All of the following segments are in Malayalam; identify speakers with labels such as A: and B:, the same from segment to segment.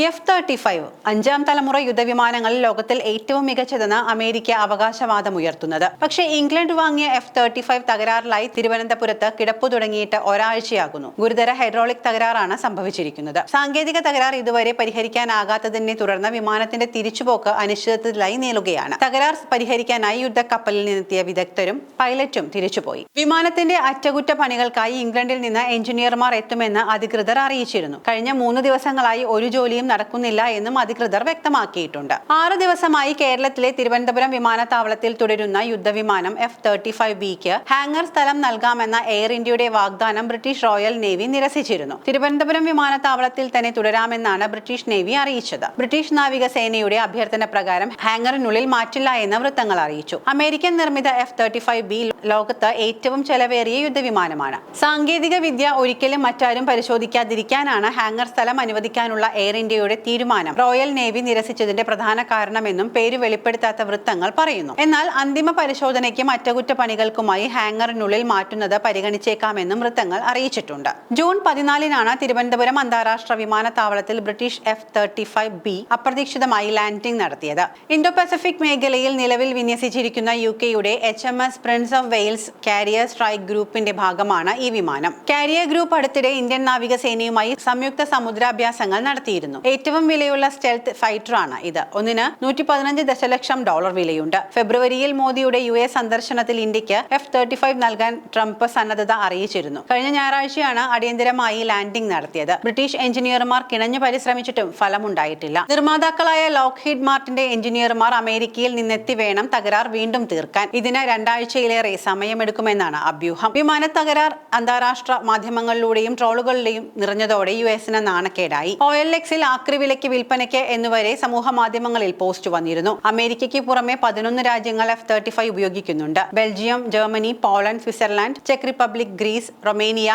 A: F-35 അഞ്ചാം തലമുറ യുദ്ധവിമാനങ്ങളിൽ ലോകത്തിൽ ഏറ്റവും മികച്ചതെന്ന് അമേരിക്ക അവകാശവാദമുയർത്തുന്നത്. പക്ഷേ ഇംഗ്ലണ്ട് വാങ്ങിയ F-35 തകരാറിലായി തിരുവനന്തപുരത്ത് കിടപ്പു തുടങ്ങിയിട്ട് ഒരാഴ്ചയാകുന്നു. ഗുരുതര ഹൈഡ്രോളിക് തകരാറാണ് സംഭവിച്ചിരിക്കുന്നത്. സാങ്കേതിക തകരാർ ഇതുവരെ പരിഹരിക്കാനാകാത്തതിനെ തുടർന്ന് വിമാനത്തിന്റെ തിരിച്ചുപോക്ക് അനിശ്ചിതത്വത്തിലായി നീളുകയാണ്. തകരാർ പരിഹരിക്കാനായി യുദ്ധക്കപ്പലിൽ നിന്നെത്തിയ വിദഗ്ധരും പൈലറ്റും തിരിച്ചുപോയി. വിമാനത്തിന്റെ അറ്റകുറ്റപ്പണികൾക്കായി ഇംഗ്ലണ്ടിൽ നിന്ന് എഞ്ചിനീയർമാർ എത്തുമെന്ന് അധികൃതർ അറിയിച്ചിരുന്നു. കഴിഞ്ഞ 3 ദിവസങ്ങളായി ഒരു ജോലിയും നടക്കുന്നില്ല എന്നും അധികൃതർ വ്യക്തമാക്കിയിട്ടുണ്ട്. 6 ദിവസമായി കേരളത്തിലെ തിരുവനന്തപുരം വിമാനത്താവളത്തിൽ തുടരുന്ന യുദ്ധവിമാനം F-35Bക്ക് ഹാങ്ങർ സ്ഥലം നൽകാമെന്ന എയർ ഇന്ത്യയുടെ വാഗ്ദാനം ബ്രിട്ടീഷ് റോയൽ നേവി നിരസിച്ചിരുന്നു. തിരുവനന്തപുരം വിമാനത്താവളത്തിൽ തന്നെ തുടരാമെന്നാണ് ബ്രിട്ടീഷ് നേവി അറിയിച്ചത്. ബ്രിട്ടീഷ് നാവികസേനയുടെ അഭ്യർത്ഥന പ്രകാരം ഹാങ്ങറിനുള്ളിൽ മാറ്റില്ല എന്ന് വൃത്തങ്ങൾ അറിയിച്ചു. അമേരിക്കൻ നിർമ്മിത F-35B ലോകത്ത് ഏറ്റവും ചെലവേറിയ യുദ്ധവിമാനമാണ്. സാങ്കേതിക വിദ്യ ഒരിക്കലും മറ്റാരും പരിശോധിക്കാതിരിക്കാനാണ് ഹാങ്ങർ സ്ഥലം അനുവദിക്കാനുള്ള എയർ ഇന്ത്യയുടെ തീരുമാനം റോയൽ നേവി നിരസിച്ചതിന്റെ പ്രധാന കാരണമെന്നും പേര് വെളിപ്പെടുത്താത്ത വൃത്തങ്ങൾ പറയുന്നു. എന്നാൽ അന്തിമ പരിശോധനയ്ക്കും അറ്റകുറ്റപ്പണികൾക്കുമായി ഹാങ്ങറിനുള്ളിൽ മാറ്റുന്നത് പരിഗണിച്ചേക്കാമെന്നും വൃത്തങ്ങൾ അറിയിച്ചിട്ടുണ്ട്. ജൂൺ 14-നാണ് തിരുവനന്തപുരം അന്താരാഷ്ട്ര വിമാനത്താവളത്തിൽ ബ്രിട്ടീഷ് F-35B അപ്രതീക്ഷിതമായി ലാൻഡിംഗ് നടത്തിയത്. ഇന്തോ പസഫിക് മേഖലയിൽ നിലവിൽ വിന്യസിച്ചിരിക്കുന്ന UK-യുടെ HMS Prince of Wales carrier strike ഗ്രൂപ്പിന്റെ ഭാഗമാണ് ഈ വിമാനം. കാരിയർ ഗ്രൂപ്പ് അടുത്തിടെ ഇന്ത്യൻ നാവികസേനയുമായി സംയുക്ത സമുദ്രാഭ്യാസങ്ങൾ നടത്തിയിരുന്നു. ഏറ്റവും വിലയുള്ള സ്റ്റെൽത്ത് ഫൈറ്ററാണ് ഇത്. ഒന്നിന് $115 ദശലക്ഷം വിലയുണ്ട്. ഫെബ്രുവരിയിൽ മോദിയുടെ US സന്ദർശനത്തിൽ ഇന്ത്യക്ക് F-35 നൽകാൻ ട്രംപ് സന്നദ്ധത അറിയിച്ചിരുന്നു. കഴിഞ്ഞ ഞായറാഴ്ചയാണ് അടിയന്തരമായി ലാൻഡിംഗ് നടത്തിയത്. ബ്രിട്ടീഷ് എഞ്ചിനീയർമാർ കിണഞ്ഞു പരിശ്രമിച്ചിട്ടും ഫലമുണ്ടായിട്ടില്ല. നിർമ്മാതാക്കളായ ലോക്ക്ഹീഡ് മാർട്ടിന്റെ എഞ്ചിനീയർമാർ അമേരിക്കയിൽ നിന്നെത്തി വേണം തകരാർ വീണ്ടും തീർക്കാൻ. ഇതിന് 2 ആഴ്ചയിലേറെ സമയമെടുക്കുമെന്നാണ് അഭ്യൂഹം. വിമാന തകരാർ അന്താരാഷ്ട്ര മാധ്യമങ്ങളിലൂടെയും ട്രോളുകളിലെയും നിറഞ്ഞതോടെ US-ന് നാണക്കേടായി. OLX-ൽ ആക്രി വിലയ്ക്ക് വിൽപ്പനയ്ക്ക് എന്നുവരെ സമൂഹ മാധ്യമങ്ങളിൽ പോസ്റ്റ് വന്നിരുന്നു. അമേരിക്കയ്ക്ക് പുറമെ 11 രാജ്യങ്ങൾ F-35 ഉപയോഗിക്കുന്നുണ്ട്. ബെൽജിയം, ജർമ്മനി, പോളണ്ട്, സ്വിറ്റ്സർലാൻഡ്, ചെക്ക് റിപ്പബ്ലിക്, ഗ്രീസ്, റൊമേനിയ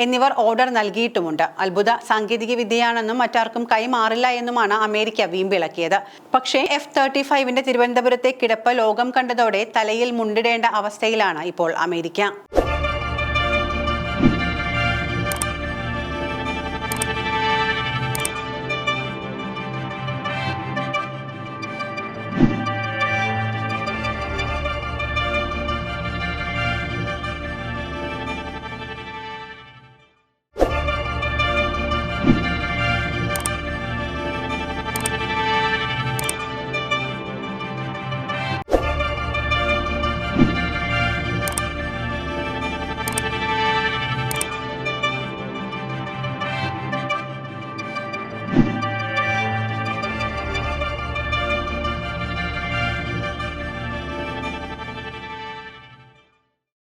A: എന്നിവർ ഓർഡർ നൽകിയിട്ടുമുണ്ട്. അത്ഭുത സാങ്കേതിക വിദ്യയാണെന്നും മറ്റാർക്കും കൈമാറില്ല എന്നുമാണ് അമേരിക്ക വീമ്പിളക്കിയത്. പക്ഷേ F-35ന്റെ തിരുവനന്തപുരത്തെ കിടപ്പ് ലോകം കണ്ടതോടെ തലയിൽ മുണ്ടിടേണ്ട അവസ്ഥയിലാണ് ഇപ്പോൾ അമേരിക്ക.